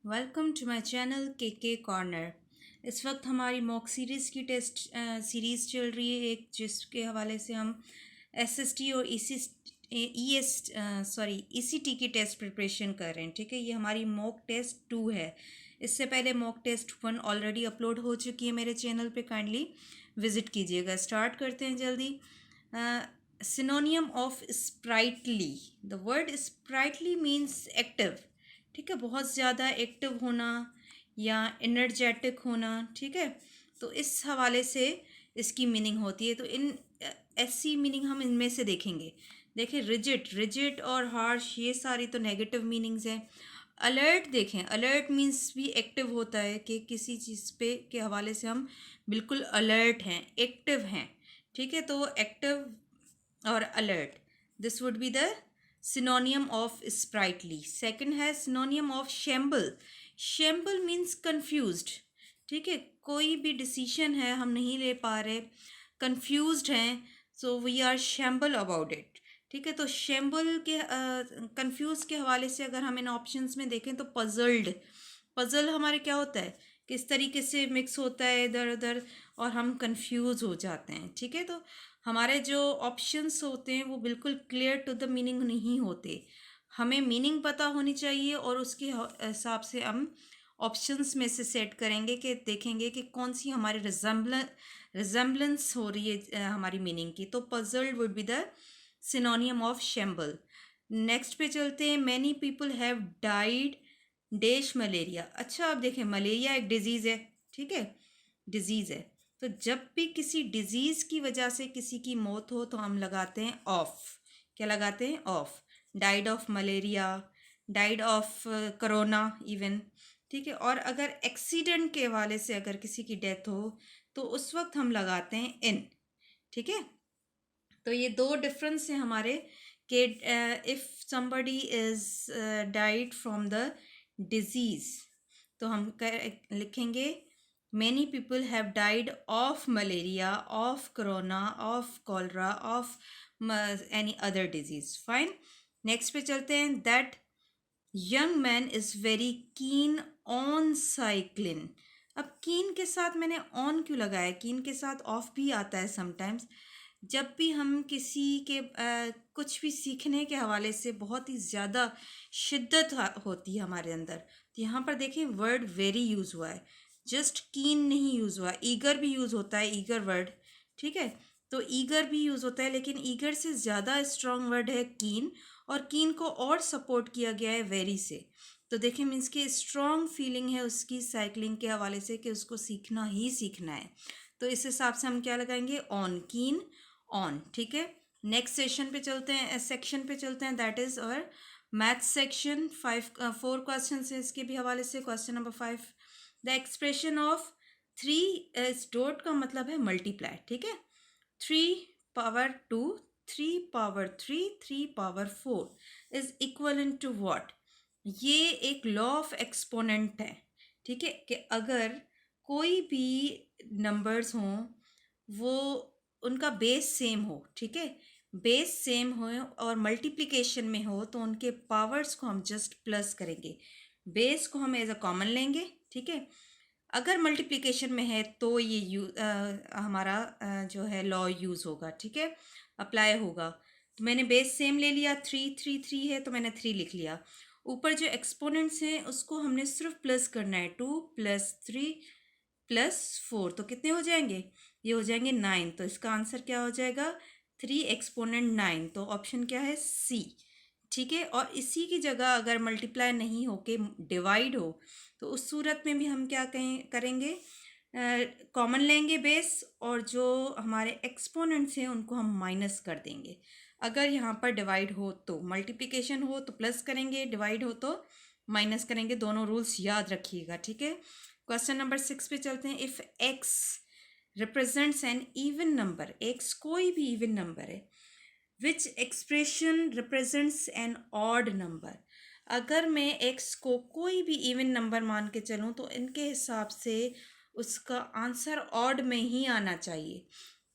Welcome to my channel के corner. इस वक्त हमारी मॉक सीरीज़ की टेस्ट सीरीज़ चल रही है एक, जिसके हवाले से हम एसएसटी और ईसीटी की टेस्ट प्रिपरेशन कर रहे हैं। ठीक है, ये हमारी मॉक टेस्ट 2 है। इससे पहले मॉक टेस्ट 1 ऑलरेडी अपलोड हो चुकी है मेरे चैनल पे, काइंडली विज़िट कीजिएगा। स्टार्ट करते हैं जल्दी। सिनोनियम of sprightly. The word sprightly means active. ठीक है, बहुत ज़्यादा एक्टिव होना या एनर्जेटिक होना। ठीक है, तो इस हवाले से इसकी मीनिंग होती है। तो इन ऐसी मीनिंग हम इनमें से देखेंगे। देखिए, रिजिड, रिजिड और हार्श, ये सारी तो नेगेटिव मीनिंग्स हैं। अलर्ट देखें, अलर्ट मीन्स भी एक्टिव होता है कि किसी चीज़ पे के हवाले से हम बिल्कुल अलर्ट हैं, एक्टिव हैं। ठीक है, तो एक्टिव और alert, this would be the synonym of sprightly. Second है synonym of shamble. Shamble means confused. ठीक है, कोई भी डिसीजन है हम नहीं ले पा रहे, confused हैं, so we are shamble about it. ठीक है, तो shamble के confused के हवाले से अगर हम इन ऑप्शंस में देखें तो puzzled, puzzle हमारे क्या होता है, किस तरीके से मिक्स होता है इधर उधर और हम कंफ्यूज हो जाते हैं। ठीक है, तो हमारे जो ऑप्शंस होते हैं वो बिल्कुल क्लियर टू द मीनिंग नहीं होते। हमें मीनिंग पता होनी चाहिए और उसके हिसाब से हम ऑप्शंस में से सेट करेंगे कि देखेंगे कि कौन सी हमारी रिजेम्बलेंस हो रही है हमारी मीनिंग की। तो puzzled would be the सिनोनियम of shamble. Next पे चलते हैं। Many people have died dash malaria. अच्छा, अब देखें, मलेरिया एक डिजीज़ है। ठीक है, डिजीज़ है, तो जब भी किसी डिजीज़ की वजह से किसी की मौत हो तो हम लगाते हैं ऑफ। क्या लगाते हैं? Of. Died of malaria, died of corona even. ठीक है, और अगर एक्सीडेंट के हवाले से अगर किसी की डेथ हो तो उस वक्त हम लगाते हैं इन। ठीक है, तो ये दो डिफरेंस हैं हमारे कि if somebody is died from the disease तो हम लिखेंगे many people have died of malaria, of corona, of cholera, of any other disease. Fine, next पे चलते हैं। That young man is very keen on cycling. अब कीन के साथ मैंने ऑन क्यों लगाया? कीन के साथ ऑफ भी आता है समटाइम्स। जब भी हम किसी के कुछ भी सीखने के हवाले से बहुत ही ज़्यादा शिद्दत होती है हमारे अंदर, तो यहाँ पर देखें वर्ड वेरी यूज़ हुआ है, जस्ट कीन नहीं यूज़ हुआ। ईगर भी यूज़ होता है, ईगर वर्ड। ठीक है, तो ईगर भी यूज़ होता है, लेकिन ईगर से ज़्यादा स्ट्रॉन्ग वर्ड है कीन, और कीन को और सपोर्ट किया गया है वेरी से। तो देखिए, मीन्स की स्ट्रॉन्ग फीलिंग है उसकी साइकिलिंग के हवाले से कि उसको सीखना ही सीखना है। तो इस हिसाब से हम क्या लगाएंगे? On, keen on. ठीक है, नेक्स्ट सेशन पे चलते हैं, सेक्शन पे चलते हैं, that is our math section. 4 question है इसके भी हवाले से। Question number 5, the expression of 3 is dot का मतलब है मल्टीप्लाई। ठीक है, 3 power 2, 3 power 3, 3 power 4 is equal to what? ये एक लॉ ऑफ एक्सपोनेंट है। ठीक है, कि अगर कोई भी नंबर्स हों वो उनका बेस सेम हो, ठीक है, बेस सेम हो और मल्टीप्लिकेशन में हो तो उनके पावर्स को हम जस्ट प्लस करेंगे, बेस को हम एज अ कॉमन लेंगे। ठीक है, अगर मल्टीप्लिकेशन में है तो ये हमारा जो है लॉ यूज़ होगा। ठीक है, अप्लाई होगा। तो मैंने बेस सेम ले लिया, 3 3 3 है तो मैंने 3 लिख लिया। ऊपर जो एक्सपोनेंट्स हैं उसको हमने सिर्फ प्लस करना है, 2 + 3 + 4 तो कितने हो जाएंगे? ये हो जाएंगे 9। तो इसका आंसर क्या हो जाएगा? 3 एक्सपोनेंट 9। तो ऑप्शन क्या है? सी। ठीक है, और इसी की जगह अगर मल्टीप्लाई नहीं हो के डिवाइड हो तो उस सूरत में भी हम क्या करेंगे? कॉमन लेंगे बेस, और जो हमारे एक्सपोनेंट्स हैं उनको हम माइनस कर देंगे। अगर यहाँ पर डिवाइड हो तो मल्टीप्लिकेशन हो तो प्लस करेंगे, डिवाइड हो तो माइनस करेंगे। दोनों रूल्स याद रखिएगा। ठीक है, क्वेश्चन नंबर 6 पे चलते हैं। If x represents an even number, x कोई भी इवन नंबर है, which expression represents an odd number. अगर मैं एक्स को कोई भी इवन नंबर मान के चलूँ तो इनके हिसाब से उसका आंसर ऑड में ही आना चाहिए।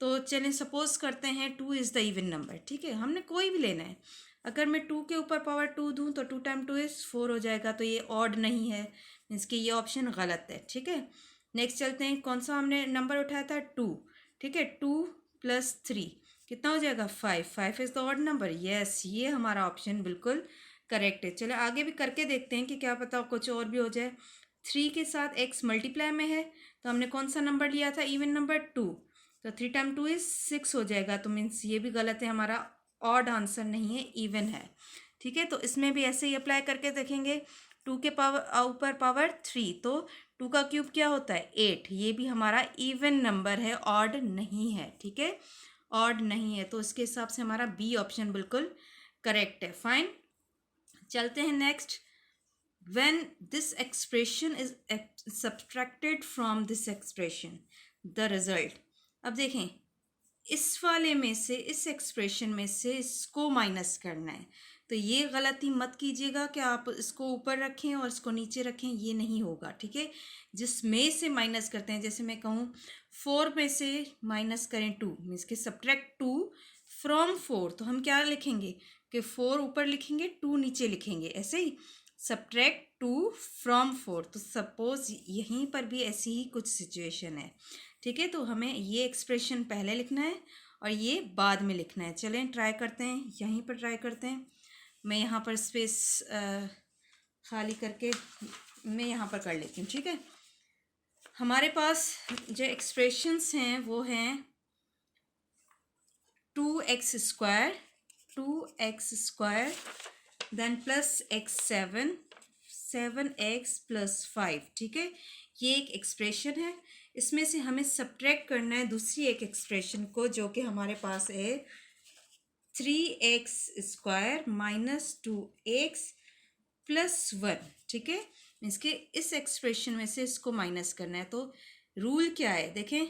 तो चलें, सपोज करते हैं 2 इज़ द इवन नंबर। ठीक है, हमने कोई भी लेना है। अगर मैं 2 के ऊपर पावर 2 दूँ तो 2 टाइम 2 इज़ 4 हो जाएगा, तो ये ऑड नहीं है, मीन्स कि ये ऑप्शन गलत है। ठीक है, नेक्स्ट चलते हैं, कौन सा हमने नंबर उठाया था? 2। ठीक है, 2 + 3 कितना हो जाएगा? 5। 5 is the odd number. Yes, ये हमारा ऑप्शन बिल्कुल करेक्ट है। चलो आगे भी करके देखते हैं कि क्या पता कुछ और भी हो जाए। 3 के साथ x मल्टीप्लाई में है, तो हमने कौन सा नंबर लिया था? Even number 2। तो 3 टाइम 2 इज़ 6 हो जाएगा, तो मीन्स ये भी गलत है, हमारा ऑड आंसर नहीं है, इवन है। ठीक है, तो इसमें भी ऐसे ही अप्लाई करके देखेंगे। 2 के पावर ऊपर पावर 3, तो 2 का क्यूब क्या होता है? 8। ये भी हमारा इवन नंबर है, ऑड नहीं है। ठीक है, ऑड नहीं है, तो इसके हिसाब से हमारा बी ऑप्शन बिल्कुल करेक्ट है। फाइन, चलते हैं next. When this expression is subtracted from this expression, the result। अब देखें, इस वाले में से, इस एक्सप्रेशन में से इसको माइनस करना है, तो ये गलती मत कीजिएगा कि आप इसको ऊपर रखें और इसको नीचे रखें, ये नहीं होगा। ठीक है, जिसमें से माइनस करते हैं, जैसे मैं कहूँ 4 में से माइनस करें 2, मीन्स कि सब्ट्रैक्ट 2 फ्रॉम 4, तो हम क्या लिखेंगे कि 4 ऊपर लिखेंगे, 2 नीचे लिखेंगे, ऐसे ही सब्ट्रैक्ट 2 फ्रॉम 4। तो सपोज यहीं पर भी ऐसी ही कुछ सिचुएशन है। ठीक है, तो हमें ये एक्सप्रेशन पहले लिखना है और ये बाद में लिखना है। चलें ट्राई करते हैं, यहीं पर ट्राई करते हैं। मैं यहाँ पर स्पेस खाली करके मैं यहाँ पर कर लेती हूँ। ठीक है, हमारे पास जो एक्सप्रेशंस हैं वो हैं 2x² 2x² then plus x7 7x + 5। ठीक है, ये एक एक्सप्रेशन है, इसमें से हमें सब्ट्रैक्ट करना है दूसरी एक एक्सप्रेशन को, जो कि हमारे पास है 3x² - 2x + 1। ठीक है, इसके इस एक्सप्रेशन में से इसको माइनस करना है। तो रूल क्या है देखें,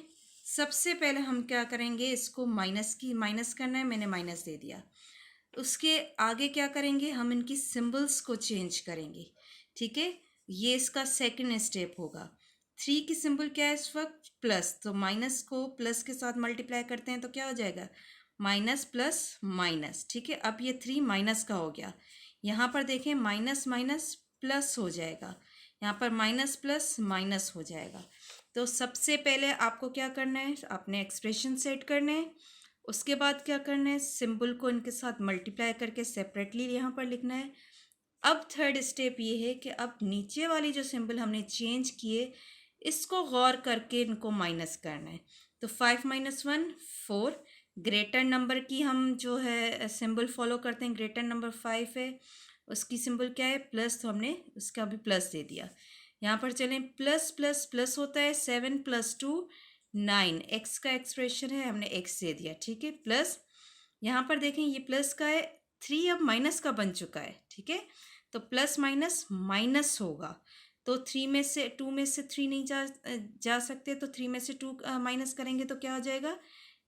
सबसे पहले हम क्या करेंगे, इसको माइनस करना है, मैंने माइनस दे दिया। उसके आगे क्या करेंगे, हम इनकी सिंबल्स को चेंज करेंगे। ठीक है, ये इसका सेकंड स्टेप होगा। 3 की सिंबल क्या है इस वक्त? प्लस, तो माइनस को प्लस के साथ मल्टीप्लाई करते हैं तो क्या हो जाएगा? Minus plus minus. ठीक है, अब ये 3 माइनस का हो गया। यहाँ पर देखें माइनस माइनस प्लस हो जाएगा, यहाँ पर माइनस प्लस माइनस हो जाएगा। तो सबसे पहले आपको क्या करना है, अपने एक्सप्रेशन सेट करने हैं। उसके बाद क्या करना है, सिंबल को इनके साथ मल्टीप्लाई करके सेपरेटली यहाँ पर लिखना है। अब थर्ड स्टेप ये है कि अब नीचे वाली जो सिंबल हमने चेंज किए, इसको गौर करके इनको माइनस करना है। तो 5 - 1 4, ग्रेटर नंबर की हम जो है सिंबल फॉलो करते हैं, ग्रेटर नंबर 5 है, उसकी सिंबल क्या है? प्लस, तो हमने उसका भी प्लस दे दिया। यहाँ पर चलें, प्लस प्लस प्लस होता है, 7 + 2 9, एक्स का एक्सप्रेशन है, हमने एक्स दे दिया। ठीक है, प्लस यहाँ पर देखें ये प्लस का है, 3 अब माइनस का बन चुका है। ठीक है, तो प्लस माइनस माइनस होगा, तो 2 में से 3 नहीं जा सकते, तो 3 में से 2 माइनस करेंगे तो क्या हो जाएगा?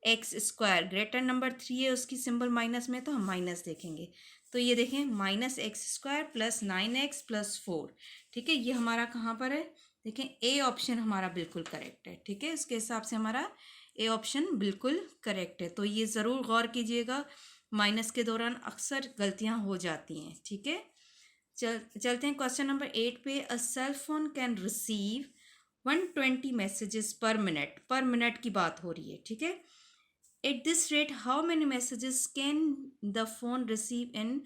x²। ग्रेटर नंबर 3 है, उसकी सिंबल माइनस में, तो हम माइनस देखेंगे। तो ये देखें -x² + 9x + 4। ठीक है, ये हमारा कहाँ पर है? देखें ए ऑप्शन हमारा बिल्कुल करेक्ट है। ठीक है, इसके हिसाब से हमारा ए ऑप्शन बिल्कुल करेक्ट है। तो ये ज़रूर गौर कीजिएगा, माइनस के दौरान अक्सर गलतियाँ हो जाती हैं। ठीक है, चलते हैं क्वेश्चन नंबर 8 पे। A cell phone can receive 120 messages per minute. Per minute की बात हो रही है। ठीक है, at this rate how many messages can the phone receive in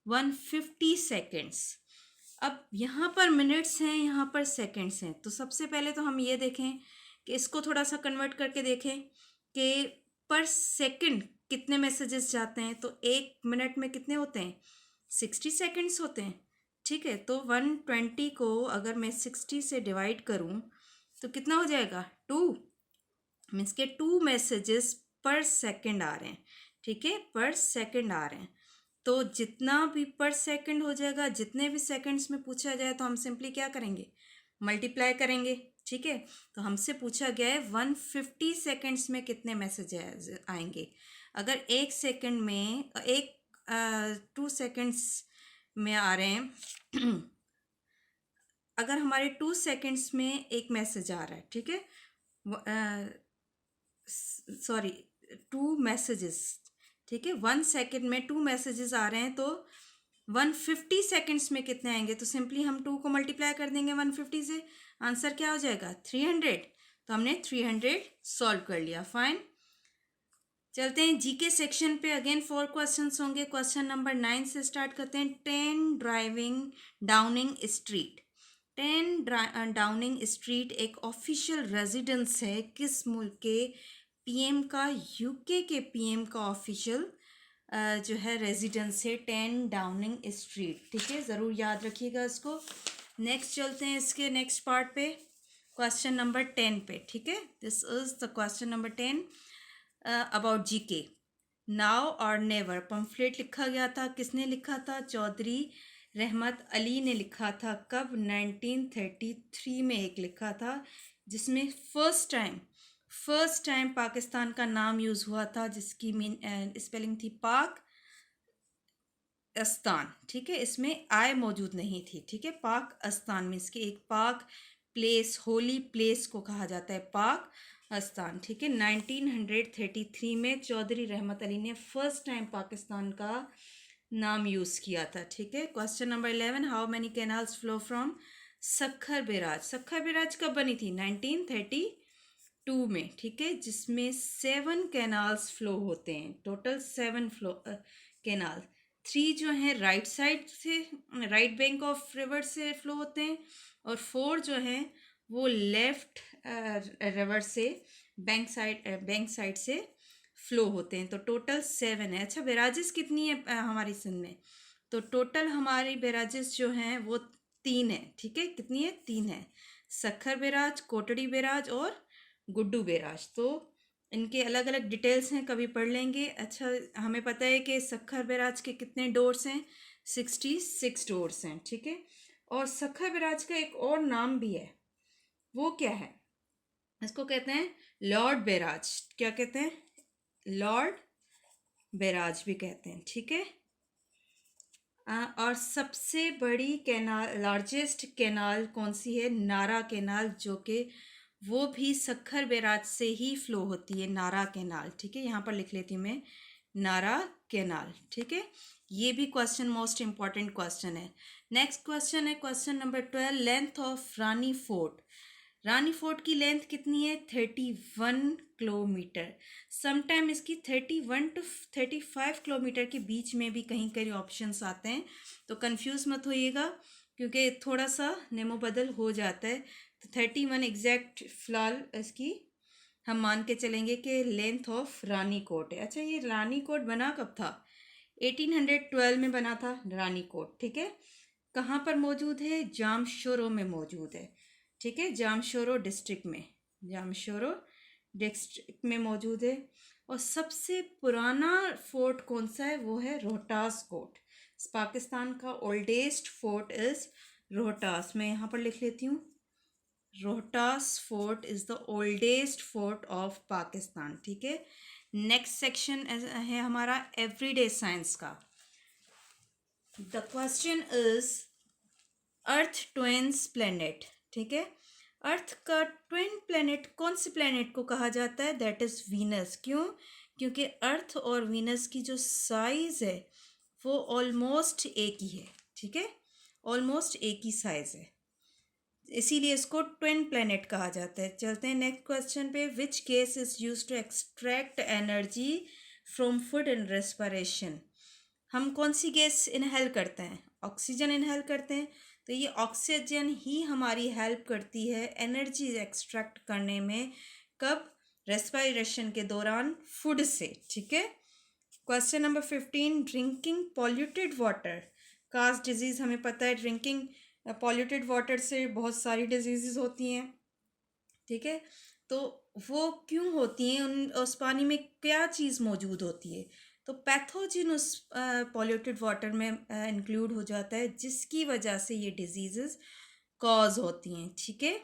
150 seconds. अब यहाँ पर मिनट्स हैं, यहाँ पर सेकेंड्स हैं, तो सबसे पहले तो हम ये देखें कि इसको थोड़ा सा कन्वर्ट करके देखें कि पर सेकंड कितने मैसेजेस जाते हैं। तो 1 मिनट में कितने होते हैं? 60 सेकेंड्स होते हैं। ठीक है, तो 120 को अगर मैं 60 से डिवाइड करूं तो कितना हो जाएगा? 2, मीन्स के 2 मैसेजेस पर सेकंड आ रहे हैं। ठीक है, पर सेकंड आ रहे हैं, तो जितना भी पर सेकंड हो जाएगा, जितने भी सेकंड्स में पूछा जाए, तो हम सिंपली क्या करेंगे? मल्टीप्लाई करेंगे। ठीक है, तो हमसे पूछा गया है 150 सेकंड्स में कितने मैसेज आएंगे। अगर 1 सेकंड में 2 सेकंड्स में आ रहे हैं अगर हमारे 2 सेकंड्स में एक मैसेज आ रहा है, ठीक है, सॉरी 2 मैसेजेस, ठीक है, 1 सेकेंड में 2 मैसेजेस आ रहे हैं, तो 150 सेकेंड्स में कितने आएंगे? तो सिंपली हम 2 को मल्टीप्लाई कर देंगे 150 से, आंसर क्या हो जाएगा? 300। तो हमने 300 सॉल्व कर लिया। फाइन, चलते हैं जीके सेक्शन पे। अगेन 4 क्वेश्चंस होंगे। क्वेश्चन नंबर 9 से स्टार्ट करते हैं। 10 डाउनिंग स्ट्रीट। 10 डाउनिंग स्ट्रीट एक ऑफिशियल रेजिडेंस है किस मुल्क के पीएम का? यूके के पीएम का ऑफिशियल जो है रेजिडेंस है 10 डाउनिंग स्ट्रीट। ठीक है, ज़रूर याद रखिएगा इसको। नेक्स्ट चलते हैं इसके नेक्स्ट पार्ट पे, क्वेश्चन नंबर 10 पे। ठीक है, this is the question number 10 about GK. Now और नेवर पम्फलेट लिखा गया था, किसने लिखा था? चौधरी रहमत अली ने लिखा था। कब? 1933 में एक लिखा था, जिसमें फर्स्ट टाइम पाकिस्तान का नाम यूज़ हुआ था, जिसकी स्पेलिंग थी पाक अस्तान। ठीक है, इसमें आय मौजूद नहीं थी। ठीक है, पाक अस्तान में इसके एक पाक प्लेस, होली प्लेस को कहा जाता है पाक अस्तान। ठीक है, 1933 में चौधरी रहमत अली ने फर्स्ट टाइम पाकिस्तान का नाम यूज़ किया था। ठीक है, question number 11, how many canals flow from Sukkur barrage? Sukkur barrage कब बनी थी? 1932 में। ठीक है, जिसमें 7 कैनाल्स फ्लो होते हैं, टोटल 7 कैनाल। 3 जो हैं राइट साइड से, राइट बैंक ऑफ रिवर से फ्लो होते हैं, और 4 जो हैं वो लेफ्ट रिवर से बैंक साइड से फ्लो होते हैं। तो टोटल 7 है। अच्छा, बैराजेस कितनी है हमारी सिंध में? तो टोटल हमारी बैराजेस जो हैं वो 3 है। ठीक है, कितनी है? 3 है। सक्खर बैराज, कोटड़ी बैराज और गुड्डू बैराज। तो इनके अलग अलग डिटेल्स हैं, कभी पढ़ लेंगे। अच्छा, हमें पता है कि सक्खर बैराज के कितने डोर्स हैं? 66 डोर्स हैं। ठीक है, और सक्खर बैराज का एक और नाम भी है, वो क्या है? इसको कहते हैं लॉर्ड बैराज। क्या कहते हैं? लॉर्ड बैराज भी कहते हैं। ठीक है, और सबसे बड़ी कैनाल, लार्जेस्ट कैनाल कौन सी है? नारा कैनाल, जो कि वो भी सक्खर बैराज से ही फ्लो होती है, नारा कैनाल। ठीक है, यहाँ पर लिख लेती हूँ मैं, नारा कैनाल। ठीक है, ये भी क्वेश्चन मोस्ट इंपॉर्टेंट क्वेश्चन है। नेक्स्ट क्वेश्चन है question number 12, length of Rani fort. Rani fort की लेंथ कितनी है? 31 किलोमीटर। समटाइम इसकी 31 टू 35 किलोमीटर के बीच में भी कहीं कहीं ऑप्शंस आते हैं, तो कंफ्यूज मत होइएगा, क्योंकि थोड़ा सा नेमो बदल हो जाता है। तो 31 एग्जैक्ट फिलहाल इसकी हम मान के चलेंगे कि लेंथ ऑफ रानी कोट है। अच्छा, ये रानी कोट बना कब था? 1812 में बना था रानी कोट। ठीक है, कहाँ पर मौजूद है? जामशोरो में मौजूद है। ठीक है, जामशोरो डिस्ट्रिक्ट में मौजूद है। और सबसे पुराना फोर्ट कौन सा है? वो है रोहतास फोर्ट। पाकिस्तान का ओल्डेस्ट फोर्ट इज रोहतास। मैं यहाँ पर लिख लेती हूँ, Rohtas fort is the oldest fort of Pakistan. ठीक है, नेक्स्ट सेक्शन है हमारा एवरीडे साइंस का। The question is earth twins planet. ठीक है, अर्थ का ट्विन प्लेनेट कौन से प्लेनेट को कहा जाता है? That is Venus. क्यों? क्योंकि अर्थ और वीनस की जो साइज है वो ऑलमोस्ट एक ही है। ठीक है, ऑलमोस्ट एक ही साइज है, इसीलिए इसको ट्विन प्लेनेट कहा जाता है। चलते हैं नेक्स्ट क्वेश्चन पे। Which case is use to extract energy from food and respiration? हम कौन सी गैस इनहेल करते हैं? ऑक्सीजन इनहेल करते हैं। तो ये ऑक्सीजन ही हमारी हेल्प करती है एनर्जी एक्सट्रैक्ट करने में। कब? रेस्पिरेशन के दौरान, फूड से। ठीक है, question number 15, drinking polluted water काज डिजीज। हमें पता है ड्रिंकिंग पॉल्यूटेड वाटर से बहुत सारी डिजीज़ होती हैं। ठीक है, तो वो क्यों होती हैं? उस पानी में क्या चीज़ मौजूद होती है? तो पैथोजिन उस पॉल्यूटेड वाटर में इंक्लूड हो जाता है, जिसकी वजह से ये डिजीज़ कॉज होती हैं। ठीक है,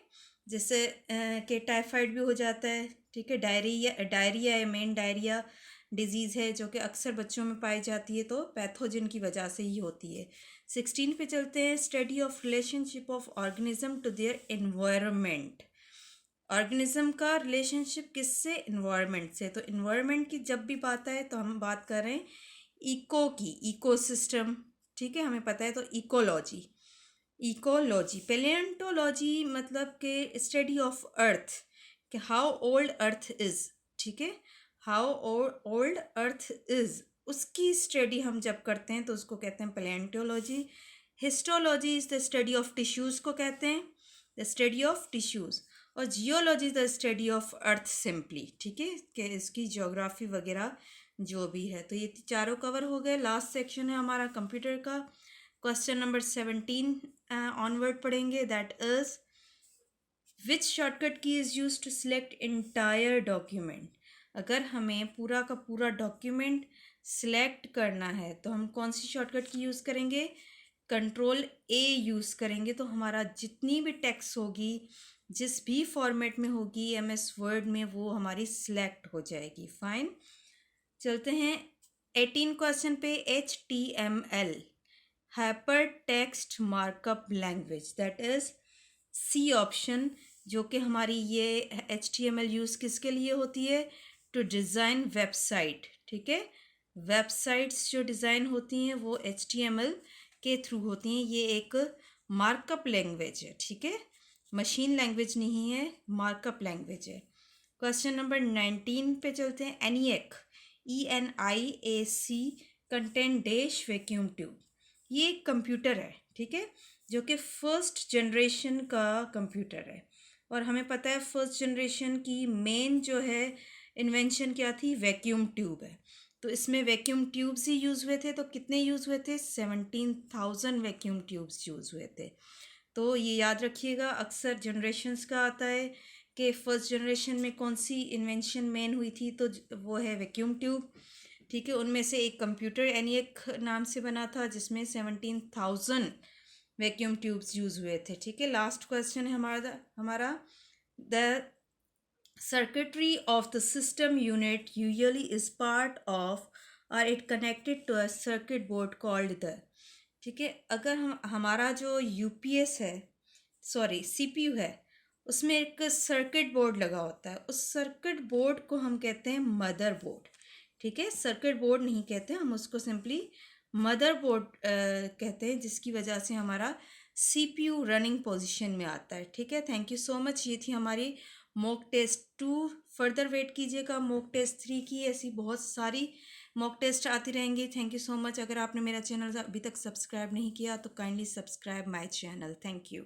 जैसे कि टाइफाइड भी हो जाता है। ठीक है, डायरिया है, मेन डायरिया डिजीज़ है, जो कि अक्सर बच्चों में पाई जाती है, तो पैथोजिन की वजह से ही होती है। 16 पे चलते हैं, study of relationship of organism to their environment. Organism का रिलेशनशिप किससे? इन्वायरमेंट से। तो इन्वायरमेंट की जब भी बात आए तो हम बात कर रहे हैं इको की, इकोसिस्टम, ठीक है, हमें पता है। तो इकोलॉजी, इकोलॉजी। पेलेंटोलॉजी मतलब कि स्टडी ऑफ अर्थ, कि हाउ ओल्ड अर्थ इज़, ठीक है, हाउ ओल्ड अर्थ इज़, उसकी स्टडी हम जब करते हैं तो उसको कहते हैं palaeontology. Histology is the study of tissues को कहते हैं, द स्टडी ऑफ टिश्यूज़। और geology the study of earth simply, ठीक है, कि इसकी ज्योग्राफी वगैरह जो भी है। तो ये चारों कवर हो गए। लास्ट सेक्शन है हमारा कंप्यूटर का। क्वेश्चन नंबर 17 ऑनवर्ड पढ़ेंगे, दैट इज विच शॉर्टकट की is use to select entire document. अगर हमें पूरा का पूरा डॉक्यूमेंट सिलेक्ट करना है तो हम कौन सी शॉर्टकट की यूज़ करेंगे? कंट्रोल ए यूज़ करेंगे। तो हमारा जितनी भी टेक्स्ट होगी, जिस भी फॉर्मेट में होगी MS वर्ड में, वो हमारी सिलेक्ट हो जाएगी। फाइन, चलते हैं 18 क्वेश्चन पे। HTML, hyper text markup language, that is C option, जो कि हमारी ये HTML यूज़ किसके लिए होती है? टू डिज़ाइन वेबसाइट, ठीक है। वेबसाइट्स जो डिज़ाइन होती हैं वो HTML के थ्रू होती हैं। ये एक मार्कअप लैंग्वेज है, ठीक है, मशीन लैंग्वेज नहीं है, मार्कअप लैंग्वेज है। क्वेश्चन नंबर 19 पे चलते हैं। ENIAC, ENIAC content dash vacuum tube. ये एक कंप्यूटर है, ठीक है, जो कि फर्स्ट जनरेशन का कंप्यूटर है। और हमें पता है फर्स्ट जनरेशन की मेन जो है इन्वेंशन क्या थी? वैक्यूम ट्यूब है। तो इसमें वैक्यूम ट्यूब्स ही यूज़ हुए थे। तो कितने यूज़ हुए थे? 17,000 वैक्यूम ट्यूब्स यूज़ हुए थे। तो ये याद रखिएगा, अक्सर जनरेशन्स का आता है कि फर्स्ट जनरेशन में कौन सी इन्वेंशन मेन हुई थी, तो वो है वैक्यूम ट्यूब, ठीक है। उनमें से एक कंप्यूटर ENIAC नाम से बना था जिसमें 17,000 वैक्यूम ट्यूब्स यूज़ हुए थे, ठीक है। लास्ट क्वेश्चन है हमारा the circuitry of the system unit usually is part of or it connected to a circuit board called the, ठीक है। अगर हमारा जो UPS है, सॉरी CPU है, उसमें एक सर्किट बोर्ड लगा होता है। उस सर्किट बोर्ड को हम कहते हैं मदर बोर्ड, ठीक है। सर्किट बोर्ड नहीं कहते, हम उसको सिंपली मदर बोर्ड कहते हैं, जिसकी वजह से हमारा CPU रनिंग पोजीशन में आता है, ठीक है। Thank you so much. ये थी हमारी मॉक टेस्ट 2। फर्दर वेट कीजिएगा मॉक टेस्ट 3 की। ऐसी बहुत सारी मॉक टेस्ट आती रहेंगी। Thank you so much. अगर आपने मेरा चैनल अभी तक सब्सक्राइब नहीं किया तो kindly subscribe my channel. Thank you.